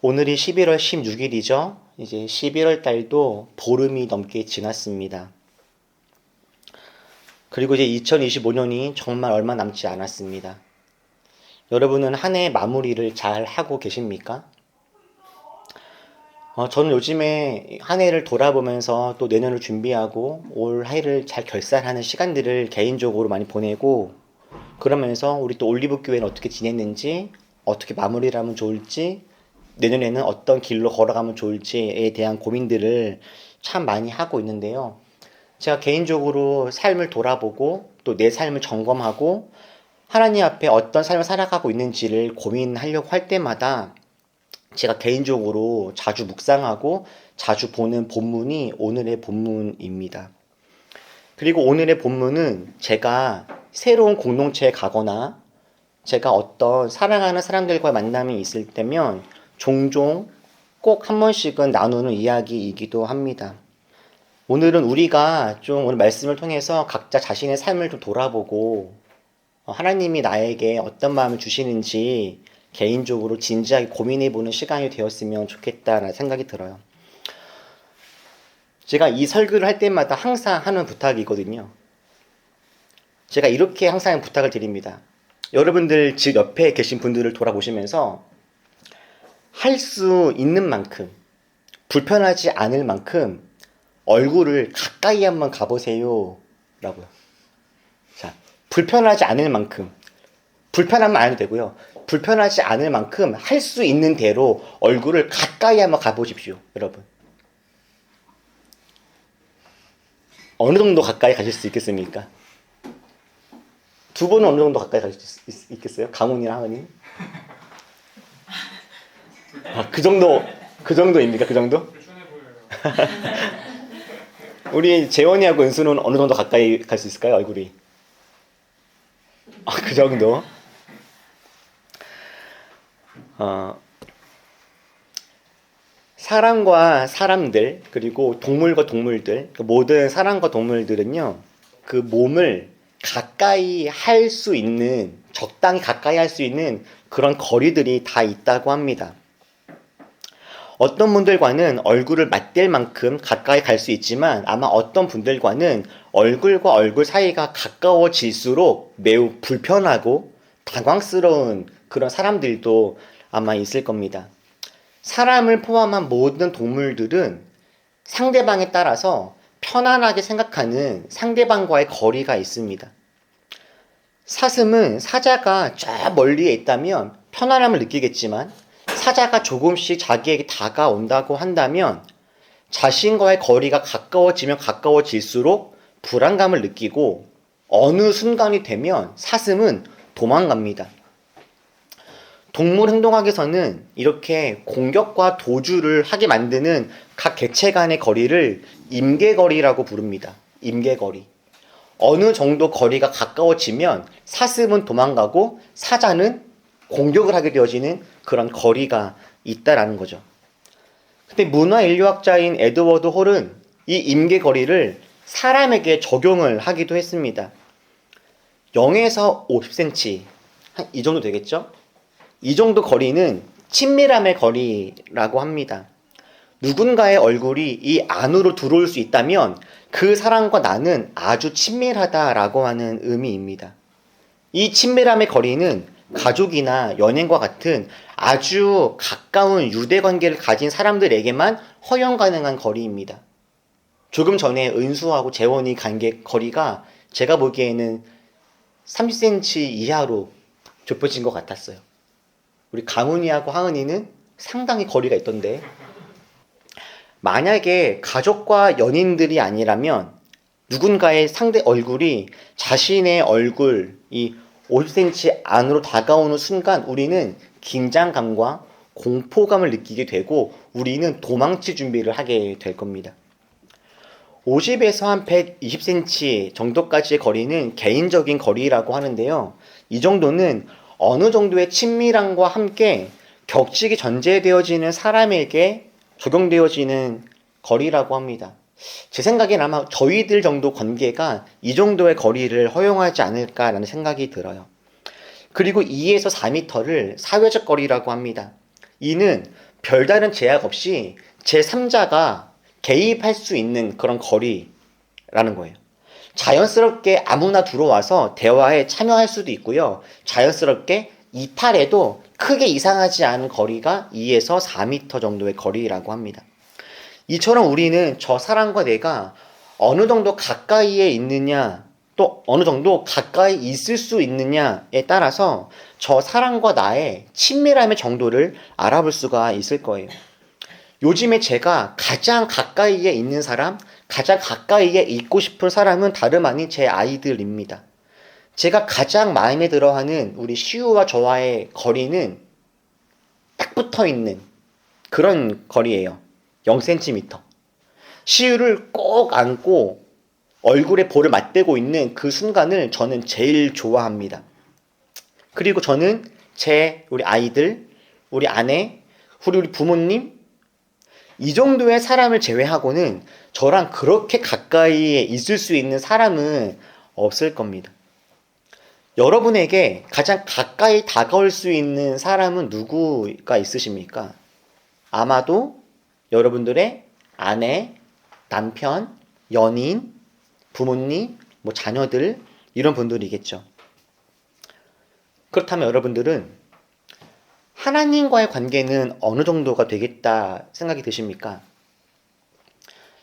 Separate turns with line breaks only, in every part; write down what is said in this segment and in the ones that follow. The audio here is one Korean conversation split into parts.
오늘이 11월 16일이죠. 이제 11월 달도 보름이 넘게 지났습니다. 그리고 이제 2025년이 정말 얼마 남지 않았습니다. 여러분은 한 해 마무리를 잘 하고 계십니까? 저는 요즘에 한 해를 돌아보면서 또 내년을 준비하고 올 해를 잘 결산하는 시간들을 개인적으로 많이 보내고, 그러면서 우리 또 올리브 교회는 어떻게 지냈는지, 어떻게 마무리를 하면 좋을지, 내년에는 어떤 길로 걸어가면 좋을지에 대한 고민들을 참 많이 하고 있는데요. 제가 개인적으로 삶을 돌아보고 또 내 삶을 점검하고 하나님 앞에 어떤 삶을 살아가고 있는지를 고민하려고 할 때마다 제가 개인적으로 자주 묵상하고 자주 보는 본문이 오늘의 본문입니다. 그리고 오늘의 본문은 제가 새로운 공동체에 가거나 제가 어떤 사랑하는 사람들과의 만남이 있을 때면 종종 꼭 한 번씩은 나누는 이야기이기도 합니다. 오늘은 우리가 좀 오늘 말씀을 통해서 각자 자신의 삶을 좀 돌아보고 하나님이 나에게 어떤 마음을 주시는지 개인적으로 진지하게 고민해보는 시간이 되었으면 좋겠다라는 생각이 들어요. 제가 이 설교를 할 때마다 항상 하는 부탁이거든요. 제가 이렇게 항상 부탁을 드립니다. 여러분들 집 옆에 계신 분들을 돌아보시면서 할 수 있는 만큼, 불편하지 않을 만큼 얼굴을 가까이 한번 가보세요 라고요. 자, 불편하지 않을 만큼, 불편하면 안 해도 되고요. 불편하지 않을 만큼 할 수 있는 대로 얼굴을 가까이 한번 가보십시오, 여러분. 어느 정도 가까이 가실 수 있겠습니까? 두 분은 어느 정도 가까이 가실 수 있겠어요? 강훈이랑 하은이? 그 정도입니까? 그 정도? 우리 재원이하고 은수는 어느 정도 가까이 갈 수 있을까요? 얼굴이? 그 정도? 사람과 사람들, 그리고 동물과 동물들, 모든 사람과 동물들은요, 그 몸을 가까이 할 수 있는, 적당히 가까이 할 수 있는 그런 거리들이 다 있다고 합니다. 어떤 분들과는 얼굴을 맞댈 만큼 가까이 갈 수 있지만 아마 어떤 분들과는 얼굴과 얼굴 사이가 가까워질수록 매우 불편하고 당황스러운 그런 사람들도 아마 있을 겁니다. 사람을 포함한 모든 동물들은 상대방에 따라서 편안하게 생각하는 상대방과의 거리가 있습니다. 사슴은 사자가 저 멀리에 있다면 편안함을 느끼겠지만 사자가 조금씩 자기에게 다가온다고 한다면 자신과의 거리가 가까워지면 가까워질수록 불안감을 느끼고 어느 순간이 되면 사슴은 도망갑니다. 동물 행동학에서는 이렇게 공격과 도주를 하게 만드는 각 개체 간의 거리를 임계거리라고 부릅니다. 임계거리. 어느 정도 거리가 가까워지면 사슴은 도망가고 사자는 공격을 하게 되어지는 그런 거리가 있다라는 거죠. 근데 문화인류학자인 에드워드 홀은 이 임계거리를 사람에게 적용을 하기도 했습니다. 0에서 50cm, 한 이 정도 되겠죠? 이 정도 거리는 친밀함의 거리라고 합니다. 누군가의 얼굴이 이 안으로 들어올 수 있다면 그 사람과 나는 아주 친밀하다라고 하는 의미입니다. 이 친밀함의 거리는 가족이나 연인과 같은 아주 가까운 유대관계를 가진 사람들에게만 허용 가능한 거리입니다. 조금 전에 은수하고 재원이 거리가 제가 보기에는 30cm 이하로 좁혀진 것 같았어요. 우리 강훈이하고 하은이는 상당히 거리가 있던데, 만약에 가족과 연인들이 아니라면 누군가의 상대 얼굴이 자신의 얼굴 이 50cm 안으로 다가오는 순간 우리는 긴장감과 공포감을 느끼게 되고 우리는 도망칠 준비를 하게 될 겁니다. 50에서 한 120cm 정도까지의 거리는 개인적인 거리라고 하는데요. 이 정도는 어느 정도의 친밀함과 함께 격식이 전제되어지는 사람에게 적용되어지는 거리라고 합니다. 제 생각엔 아마 저희들 정도 관계가 이 정도의 거리를 허용하지 않을까라는 생각이 들어요. 그리고 2에서 4m를 사회적 거리라고 합니다. 이는 별다른 제약 없이 제3자가 개입할 수 있는 그런 거리라는 거예요. 자연스럽게 아무나 들어와서 대화에 참여할 수도 있고요. 자연스럽게 이탈해도 크게 이상하지 않은 거리가 2에서 4m 정도의 거리라고 합니다. 이처럼 우리는 저 사람과 내가 어느 정도 가까이에 있느냐, 또 어느 정도 가까이 있을 수 있느냐에 따라서 저 사람과 나의 친밀함의 정도를 알아볼 수가 있을 거예요. 요즘에 제가 가장 가까이에 있는 사람, 가장 가까이에 있고 싶은 사람은 다름 아닌 제 아이들입니다. 제가 가장 마음에 들어하는 우리 시우와 저와의 거리는 딱 붙어 있는 그런 거리예요. 0cm. 시우를 꼭 안고 얼굴에 볼을 맞대고 있는 그 순간을 저는 제일 좋아합니다. 그리고 저는 우리 아이들, 우리 아내, 우리 부모님, 이 정도의 사람을 제외하고는 저랑 그렇게 가까이에 있을 수 있는 사람은 없을 겁니다. 여러분에게 가장 가까이 다가올 수 있는 사람은 누구가 있으십니까? 아마도 여러분들의 아내, 남편, 연인, 부모님, 자녀들, 이런 분들이겠죠. 그렇다면 여러분들은 하나님과의 관계는 어느 정도가 되겠다 생각이 드십니까?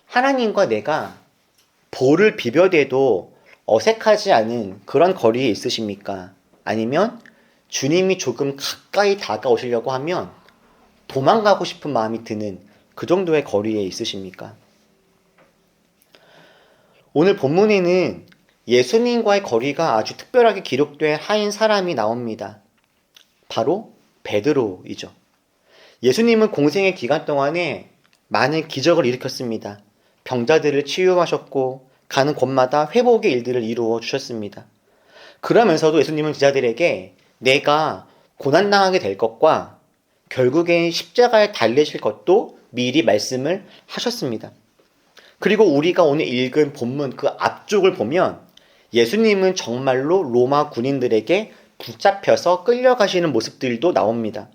하나님과 내가 볼을 비벼대도 어색하지 않은 그런 거리에 있으십니까? 아니면 주님이 조금 가까이 다가오시려고 하면 도망가고 싶은 마음이 드는 그 정도의 거리에 있으십니까? 오늘 본문에는 예수님과의 거리가 아주 특별하게 기록된 한 사람이 나옵니다. 바로 베드로이죠. 예수님은 공생의 기간 동안에 많은 기적을 일으켰습니다. 병자들을 치유하셨고 가는 곳마다 회복의 일들을 이루어 주셨습니다. 그러면서도 예수님은 제자들에게 내가 고난당하게 될 것과 결국엔 십자가에 달리실 것도 미리 말씀을 하셨습니다. 그리고 우리가 오늘 읽은 본문 그 앞쪽을 보면 예수님은 정말로 로마 군인들에게 붙잡혀서 끌려가시는 모습들도 나옵니다.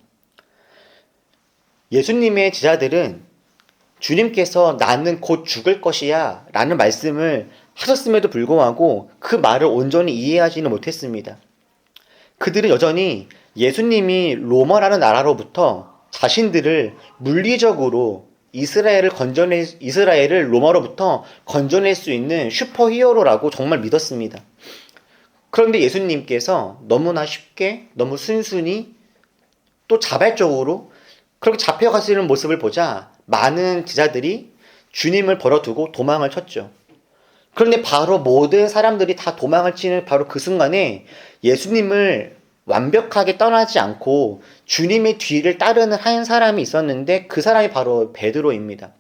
예수님의 제자들은 주님께서 나는 곧 죽을 것이야 라는 말씀을 하셨음에도 불구하고 그 말을 온전히 이해하지는 못했습니다. 그들은 여전히 예수님이 로마라는 나라로부터 자신들을 물리적으로 이스라엘을 로마로부터 건져낼 수 있는 슈퍼히어로라고 정말 믿었습니다. 그런데 예수님께서 너무나 쉽게, 너무 순순히, 또 자발적으로 그렇게 잡혀가시는 모습을 보자 많은 제자들이 주님을 버려두고 도망을 쳤죠. 그런데 바로 모든 사람들이 다 도망을 치는 바로 그 순간에 예수님을 완벽하게 떠나지 않고 주님의 뒤를 따르는 한 사람이 있었는데 그 사람이 바로 베드로입니다.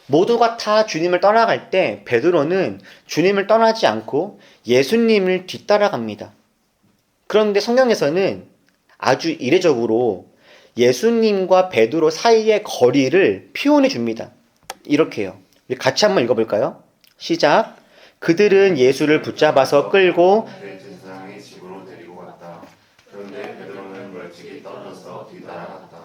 모두가 다 주님을 떠나갈 때 베드로는 주님을 떠나지 않고 예수님을 뒤따라갑니다. 그런데 성경에서는 아주 이례적으로 예수님과 베드로 사이의 거리를 표현해 줍니다. 이렇게요. 우리 같이 한번 읽어볼까요? 시작. 그들은 예수를 붙잡아서 끌고
제사장의 집으로 데리고 갔다. 그런데 베드로는 멀찍이 떨어져서 뒤따라갔다.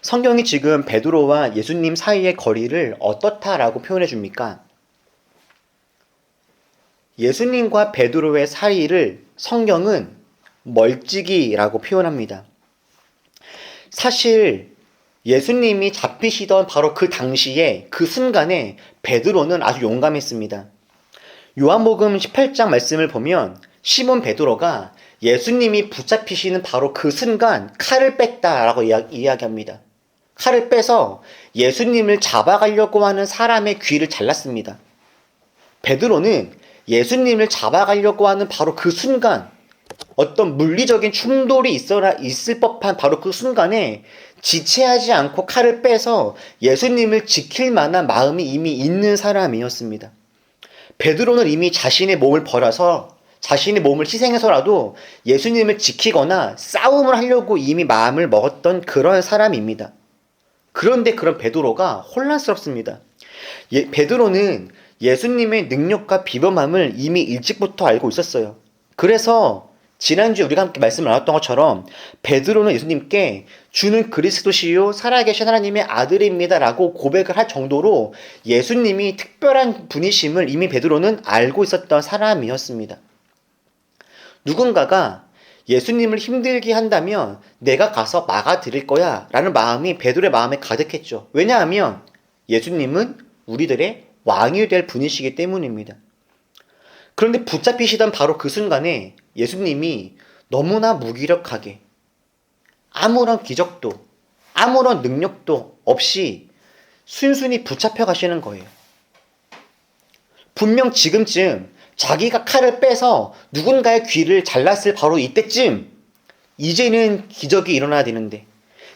성경이 지금 베드로와 예수님 사이의 거리를 어떻다라고 표현해 줍니까? 예수님과 베드로의 사이를 성경은 멀찍이라고 표현합니다. 사실 예수님이 잡히시던 바로 그 당시에 그 순간에 베드로는 아주 용감했습니다. 요한복음 18장 말씀을 보면 시몬 베드로가 예수님이 붙잡히시는 바로 그 순간 칼을 뺐다라고 이야기합니다. 칼을 빼서 예수님을 잡아가려고 하는 사람의 귀를 잘랐습니다. 베드로는 예수님을 잡아가려고 하는 바로 그 순간, 어떤 물리적인 충돌이 있을 법한 바로 그 순간에 지체하지 않고 칼을 빼서 예수님을 지킬 만한 마음이 이미 있는 사람이었습니다. 베드로는 이미 자신의 몸을 버려서 자신의 몸을 희생해서라도 예수님을 지키거나 싸움을 하려고 이미 마음을 먹었던 그런 사람입니다. 그런데 그런 베드로가 혼란스럽습니다. 베드로는 예수님의 능력과 비범함을 이미 일찍부터 알고 있었어요. 그래서 지난주에 우리가 함께 말씀을 나눴던 것처럼 베드로는 예수님께 주는 그리스도시요 살아계신 하나님의 아들입니다 라고 고백을 할 정도로 예수님이 특별한 분이심을 이미 베드로는 알고 있었던 사람이었습니다. 누군가가 예수님을 힘들게 한다면 내가 가서 막아드릴 거야 라는 마음이 베드로의 마음에 가득했죠. 왜냐하면 예수님은 우리들의 왕이 될 분이시기 때문입니다. 그런데 붙잡히시던 바로 그 순간에 예수님이 너무나 무기력하게 아무런 기적도 아무런 능력도 없이 순순히 붙잡혀 가시는 거예요. 분명 지금쯤 자기가 칼을 빼서 누군가의 귀를 잘랐을 바로 이때쯤 이제는 기적이 일어나야 되는데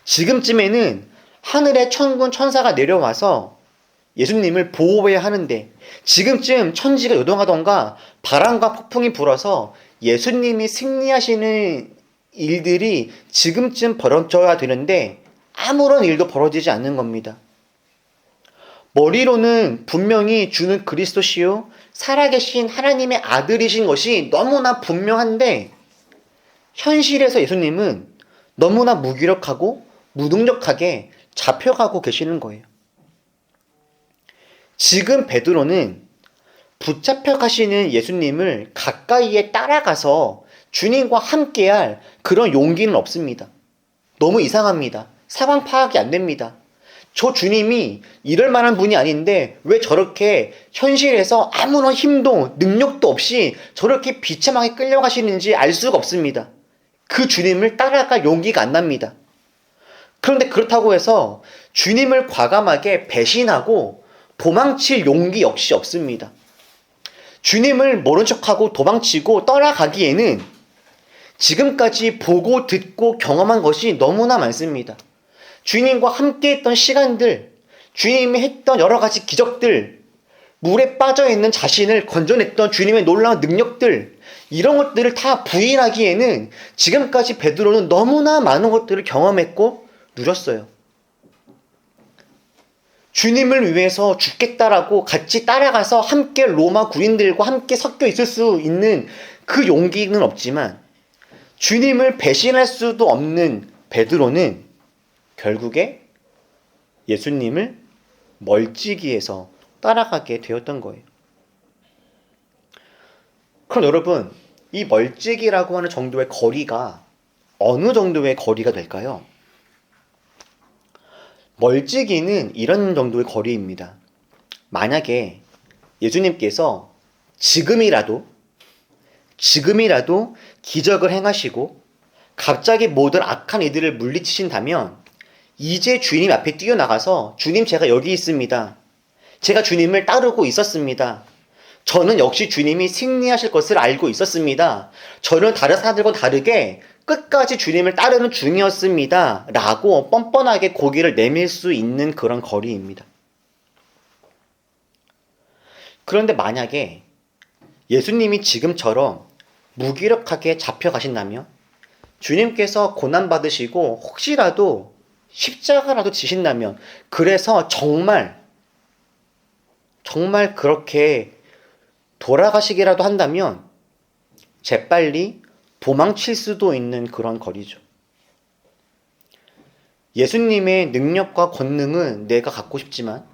지금쯤에는 하늘의 천군 천사가 내려와서 예수님을 보호해야 하는데 지금쯤 천지가 요동하던가 바람과 폭풍이 불어서 예수님이 승리하시는 일들이 지금쯤 벌어져야 되는데 아무런 일도 벌어지지 않는 겁니다. 머리로는 분명히 주는 그리스도시요 살아계신 하나님의 아들이신 것이 너무나 분명한데 현실에서 예수님은 너무나 무기력하고 무능력하게 잡혀가고 계시는 거예요. 지금 베드로는 붙잡혀 가시는 예수님을 가까이에 따라가서 주님과 함께할 그런 용기는 없습니다. 너무 이상합니다. 상황 파악이 안 됩니다. 저 주님이 이럴 만한 분이 아닌데 왜 저렇게 현실에서 아무런 힘도 능력도 없이 저렇게 비참하게 끌려가시는지 알 수가 없습니다. 그 주님을 따라갈 용기가 안 납니다. 그런데 그렇다고 해서 주님을 과감하게 배신하고 도망칠 용기 역시 없습니다. 주님을 모른 척하고 도망치고 떠나가기에는 지금까지 보고 듣고 경험한 것이 너무나 많습니다. 주님과 함께 했던 시간들, 주님이 했던 여러 가지 기적들, 물에 빠져있는 자신을 건져냈던 주님의 놀라운 능력들, 이런 것들을 다 부인하기에는 지금까지 베드로는 너무나 많은 것들을 경험했고 누렸어요. 주님을 위해서 죽겠다라고 같이 따라가서 함께 로마 군인들과 함께 섞여 있을 수 있는 그 용기는 없지만 주님을 배신할 수도 없는 베드로는 결국에 예수님을 멀찍이에서 따라가게 되었던 거예요. 그럼 여러분, 이 멀찍이라고 하는 정도의 거리가 어느 정도의 거리가 될까요? 멀찍이는 이런 정도의 거리입니다. 만약에 예수님께서 지금이라도 기적을 행하시고 갑자기 모든 악한 이들을 물리치신다면 이제 주님 앞에 뛰어나가서 주님 제가 여기 있습니다. 제가 주님을 따르고 있었습니다. 저는 역시 주님이 승리하실 것을 알고 있었습니다. 저는 다른 사람들과 다르게 끝까지 주님을 따르는 중이었습니다. 라고 뻔뻔하게 고개를 내밀 수 있는 그런 거리입니다. 그런데 만약에 예수님이 지금처럼 무기력하게 잡혀가신다면 주님께서 고난받으시고 혹시라도 십자가라도 지신다면 그래서 정말 그렇게 돌아가시기라도 한다면 재빨리 도망칠 수도 있는 그런 거리죠. 예수님의 능력과 권능은 내가 갖고 싶지만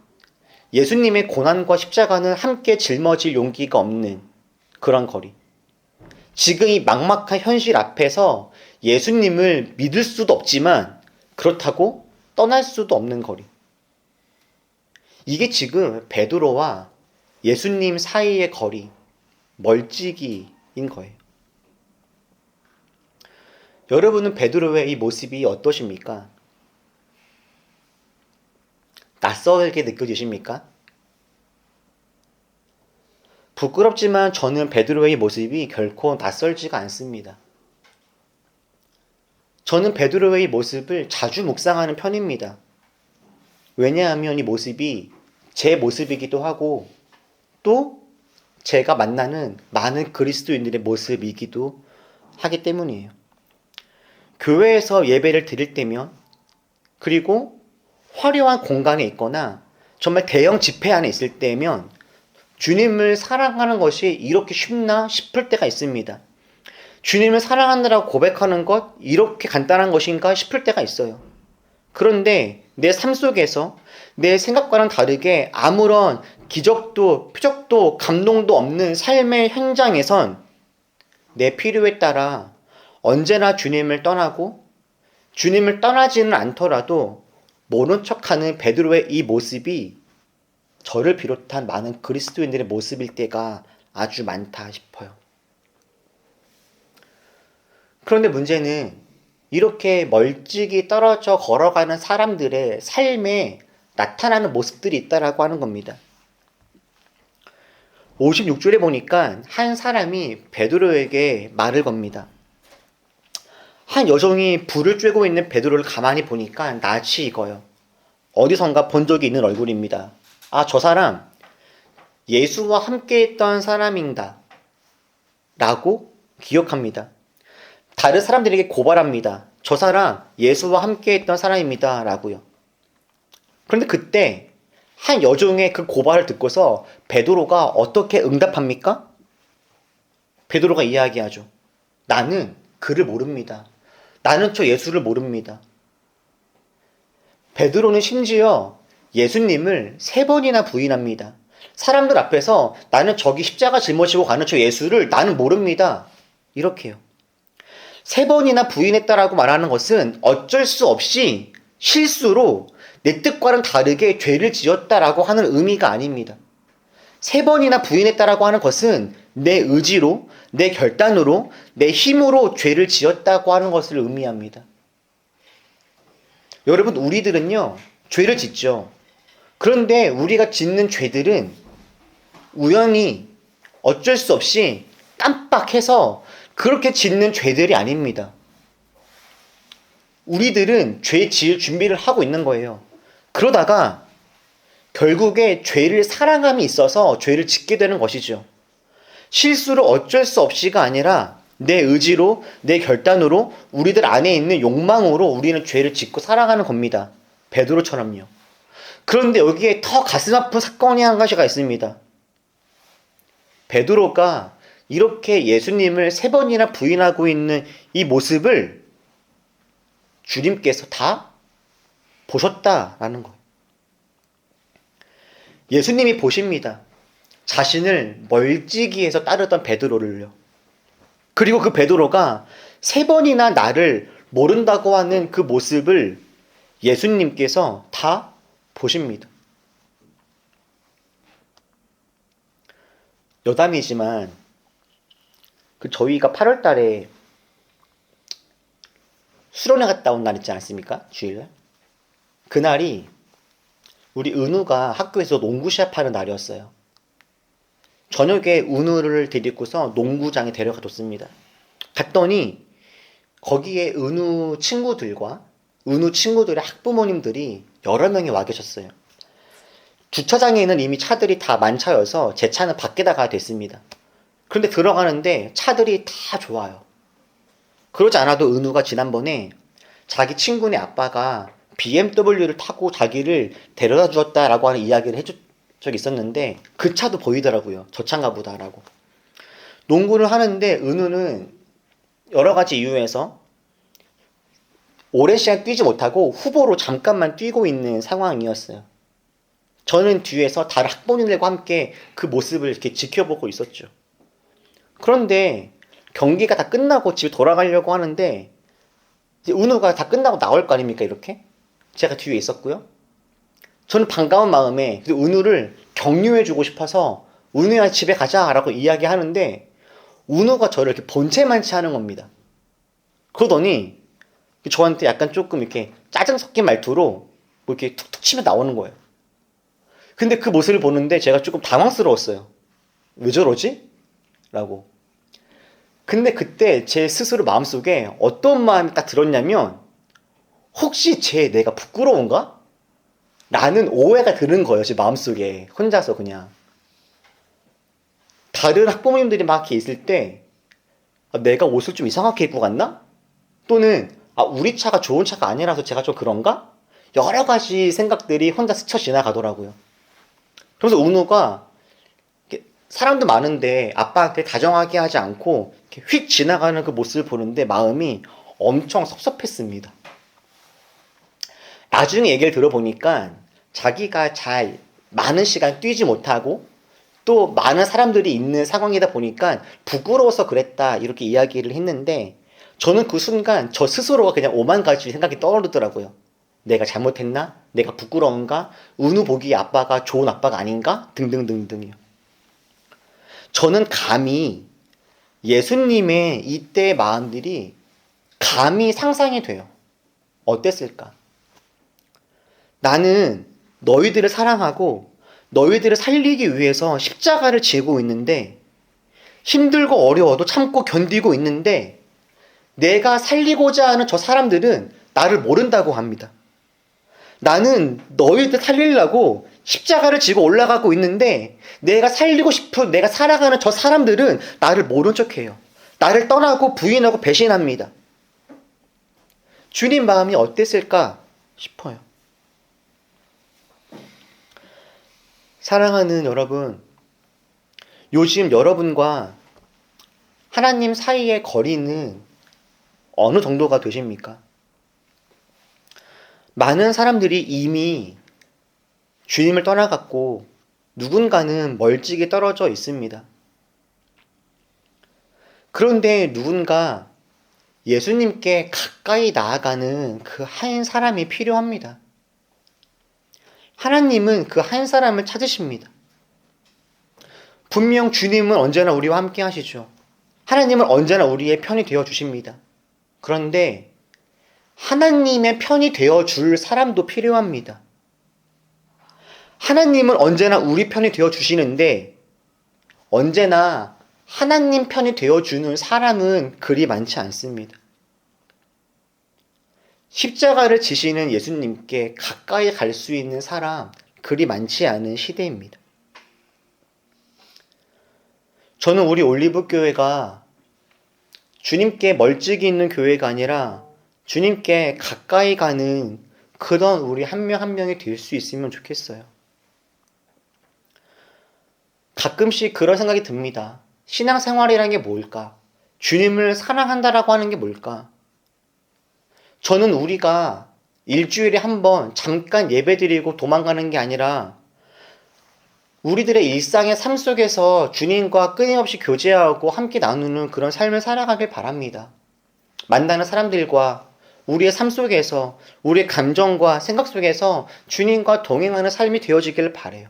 예수님의 고난과 십자가는 함께 짊어질 용기가 없는 그런 거리. 지금 이 막막한 현실 앞에서 예수님을 믿을 수도 없지만 그렇다고 떠날 수도 없는 거리. 이게 지금 베드로와 예수님 사이의 거리, 멀찍이인 거예요. 여러분은 베드로의 이 모습이 어떠십니까? 낯설게 느껴지십니까? 부끄럽지만 저는 베드로의 모습이 결코 낯설지가 않습니다. 저는 베드로의 모습을 자주 묵상하는 편입니다. 왜냐하면 이 모습이 제 모습이기도 하고 또 제가 만나는 많은 그리스도인들의 모습이기도 하기 때문이에요. 교회에서 예배를 드릴 때면 그리고 화려한 공간에 있거나 정말 대형 집회 안에 있을 때면 주님을 사랑하는 것이 이렇게 쉽나 싶을 때가 있습니다. 주님을 사랑하느라고 고백하는 것 이렇게 간단한 것인가 싶을 때가 있어요. 그런데 내 삶 속에서 내 생각과는 다르게 아무런 기적도 표적도 감동도 없는 삶의 현장에선 내 필요에 따라 언제나 주님을 떠나고 주님을 떠나지는 않더라도 모른 척하는 베드로의 이 모습이 저를 비롯한 많은 그리스도인들의 모습일 때가 아주 많다 싶어요. 그런데 문제는 이렇게 멀찍이 떨어져 걸어가는 사람들의 삶에 나타나는 모습들이 있다라고 하는 겁니다. 56절에 보니까 한 사람이 베드로에게 말을 겁니다. 한 여종이 불을 쬐고 있는 베드로를 가만히 보니까 낯이 익어요. 어디선가 본 적이 있는 얼굴입니다. 아, 저 사람 예수와 함께 있던 사람인가 라고 기억합니다. 다른 사람들에게 고발합니다. 저 사람 예수와 함께 있던 사람입니다 라고요. 그런데 그때 한 여종의 그 고발을 듣고서 베드로가 어떻게 응답합니까? 베드로가 이야기하죠. 나는 그를 모릅니다. 나는 저 예수를 모릅니다. 베드로는 심지어 예수님을 3번이나 부인합니다. 사람들 앞에서 나는 저기 십자가 짊어지고 가는 저 예수를 나는 모릅니다. 이렇게요. 3번이나 부인했다라고 말하는 것은 어쩔 수 없이 실수로 내 뜻과는 다르게 죄를 지었다라고 하는 의미가 아닙니다. 3번이나 부인했다라고 하는 것은 내 의지로, 내 결단으로, 내 힘으로 죄를 지었다고 하는 것을 의미합니다. 여러분, 우리들은요, 죄를 짓죠. 그런데 우리가 짓는 죄들은 우연히 어쩔 수 없이 깜빡해서 그렇게 짓는 죄들이 아닙니다. 우리들은 죄 지을 준비를 하고 있는 거예요. 그러다가 결국에 죄를 사랑함이 있어서 죄를 짓게 되는 것이죠. 실수로 어쩔 수 없이가 아니라 내 의지로, 내 결단으로, 우리들 안에 있는 욕망으로 우리는 죄를 짓고 살아가는 겁니다. 베드로처럼요. 그런데 여기에 더 가슴 아픈 사건이 한 가지가 있습니다. 베드로가 이렇게 예수님을 3번이나 부인하고 있는 이 모습을 주님께서 다 보셨다라는 거예요. 예수님이 보십니다. 자신을 멀찍이에서 따르던 베드로를요. 그리고 그 베드로가 3번이나 나를 모른다고 하는 그 모습을 예수님께서 다 보십니다. 여담이지만 저희가 8월 달에 수련회 갔다 온 날 있지 않습니까? 주일날. 그날이 우리 은우가 학교에서 농구 시합하는 날이었어요. 저녁에 은우를 데리고서 농구장에 데려가뒀습니다. 갔더니 거기에 은우 친구들과 은우 친구들의 학부모님들이 여러 명이 와 계셨어요. 주차장에는 이미 차들이 다 만차여서 제 차는 밖에다가 됐습니다. 그런데 들어가는데 차들이 다 좋아요. 그러지 않아도 은우가 지난번에 자기 친구네 아빠가 BMW를 타고 자기를 데려다 주었다라고 하는 이야기를 해준 적이 있었는데 그 차도 보이더라고요. 저 차인가 보다라고. 농구를 하는데 은우는 여러 가지 이유에서 오랜 시간 뛰지 못하고 후보로 잠깐만 뛰고 있는 상황이었어요. 저는 뒤에서 다른 학부모님들과 함께 그 모습을 이렇게 지켜보고 있었죠. 그런데 경기가 다 끝나고 집에 돌아가려고 하는데 이제 은우가 다 끝나고 나올 거 아닙니까? 이렇게 제가 뒤에 있었고요. 저는 반가운 마음에 은우를 격려해주고 싶어서 은우야 집에 가자라고 이야기하는데 은우가 저를 이렇게 본체만치 하는 겁니다. 그러더니 저한테 약간 조금 이렇게 짜증 섞인 말투로 뭐 이렇게 툭툭 치며 나오는 거예요. 근데 그 모습을 보는데 제가 조금 당황스러웠어요. 왜 저러지? 라고. 근데 그때 제 스스로 마음속에 어떤 마음이 딱 들었냐면 혹시 내가 부끄러운가? 라는 오해가 드는 거예요. 제 마음속에 혼자서 그냥. 다른 학부모님들이 막 이렇게 있을 때 내가 옷을 좀 이상하게 입고 갔나? 또는 우리 차가 좋은 차가 아니라서 제가 좀 그런가? 여러 가지 생각들이 혼자 스쳐 지나가더라고요. 그래서 은우가 사람도 많은데 아빠한테 다정하게 하지 않고 이렇게 휙 지나가는 그 모습을 보는데 마음이 엄청 섭섭했습니다. 나중에 얘기를 들어보니까 자기가 잘 많은 시간 뛰지 못하고 또 많은 사람들이 있는 상황이다 보니까 부끄러워서 그랬다 이렇게 이야기를 했는데 저는 그 순간 저 스스로가 그냥 오만 가지 생각이 떠오르더라고요. 내가 잘못했나? 내가 부끄러운가? 은우 보기에 아빠가 좋은 아빠가 아닌가? 등등등등이요. 저는 감히 예수님의 이때의 마음들이 감히 상상이 돼요. 어땠을까? 나는 너희들을 사랑하고 너희들을 살리기 위해서 십자가를 지고 있는데 힘들고 어려워도 참고 견디고 있는데 내가 살리고자 하는 저 사람들은 나를 모른다고 합니다. 나는 너희들 살리려고 십자가를 지고 올라가고 있는데 내가 살리고 싶은 내가 사랑하는 저 사람들은 나를 모른 척해요. 나를 떠나고 부인하고 배신합니다. 주님 마음이 어땠을까 싶어요. 사랑하는 여러분, 요즘 여러분과 하나님 사이의 거리는 어느 정도가 되십니까? 많은 사람들이 이미 주님을 떠나갔고 누군가는 멀찍이 떨어져 있습니다. 그런데 누군가 예수님께 가까이 나아가는 그 한 사람이 필요합니다. 하나님은 그 한 사람을 찾으십니다. 분명 주님은 언제나 우리와 함께 하시죠. 하나님은 언제나 우리의 편이 되어 주십니다. 그런데 하나님의 편이 되어 줄 사람도 필요합니다. 하나님은 언제나 우리 편이 되어 주시는데 언제나 하나님 편이 되어 주는 사람은 그리 많지 않습니다. 십자가를 지시는 예수님께 가까이 갈 수 있는 사람 그리 많지 않은 시대입니다. 저는 우리 올리브교회가 주님께 멀찍이 있는 교회가 아니라 주님께 가까이 가는 그런 우리 한 명 한 명이 될 수 있으면 좋겠어요. 가끔씩 그런 생각이 듭니다. 신앙생활이라는 게 뭘까? 주님을 사랑한다라고 하는 게 뭘까? 저는 우리가 일주일에 한 번 잠깐 예배드리고 도망가는 게 아니라 우리들의 일상의 삶 속에서 주님과 끊임없이 교제하고 함께 나누는 그런 삶을 살아가길 바랍니다. 만나는 사람들과 우리의 삶 속에서 우리의 감정과 생각 속에서 주님과 동행하는 삶이 되어지길 바라요.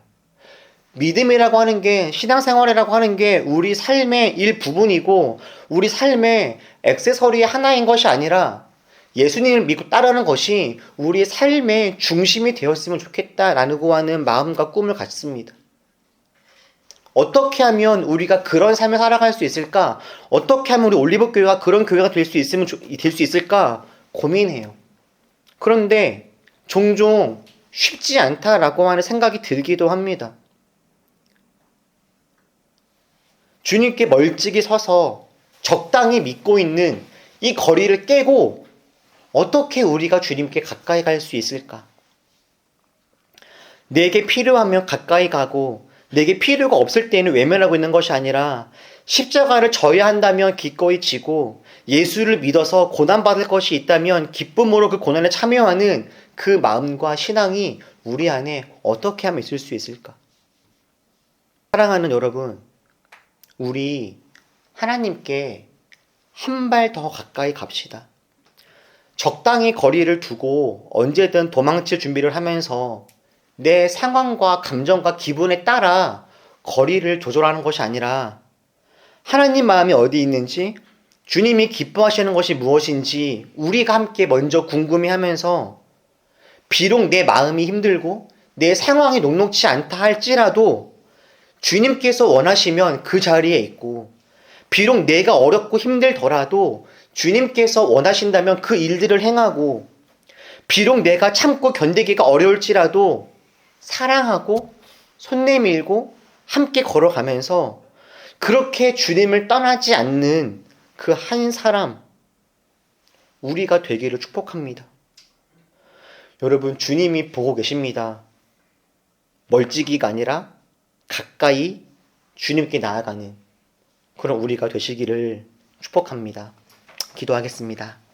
믿음이라고 하는 게 신앙생활이라고 하는 게 우리 삶의 일부분이고 우리 삶의 액세서리의 하나인 것이 아니라 예수님을 믿고 따르는 것이 우리의 삶의 중심이 되었으면 좋겠다라고 하는 마음과 꿈을 갖습니다. 어떻게 하면 우리가 그런 삶을 살아갈 수 있을까? 어떻게 하면 우리 올리브교회가 그런 교회가 될 수 있을까? 고민해요. 그런데 종종 쉽지 않다라고 하는 생각이 들기도 합니다. 주님께 멀찍이 서서 적당히 믿고 있는 이 거리를 깨고 어떻게 우리가 주님께 가까이 갈 수 있을까? 내게 필요하면 가까이 가고 내게 필요가 없을 때는 외면하고 있는 것이 아니라 십자가를 져야 한다면 기꺼이 지고 예수를 믿어서 고난받을 것이 있다면 기쁨으로 그 고난에 참여하는 그 마음과 신앙이 우리 안에 어떻게 하면 있을 수 있을까? 사랑하는 여러분, 우리 하나님께 한 발 더 가까이 갑시다. 적당히 거리를 두고 언제든 도망칠 준비를 하면서 내 상황과 감정과 기분에 따라 거리를 조절하는 것이 아니라 하나님 마음이 어디 있는지 주님이 기뻐하시는 것이 무엇인지 우리가 함께 먼저 궁금해하면서 비록 내 마음이 힘들고 내 상황이 녹록지 않다 할지라도 주님께서 원하시면 그 자리에 있고 비록 내가 어렵고 힘들더라도 주님께서 원하신다면 그 일들을 행하고 비록 내가 참고 견디기가 어려울지라도 사랑하고 손 내밀고 함께 걸어가면서 그렇게 주님을 떠나지 않는 그 한 사람 우리가 되기를 축복합니다. 여러분, 주님이 보고 계십니다. 멀찍이가 아니라 가까이 주님께 나아가는 그런 우리가 되시기를 축복합니다. 기도하겠습니다.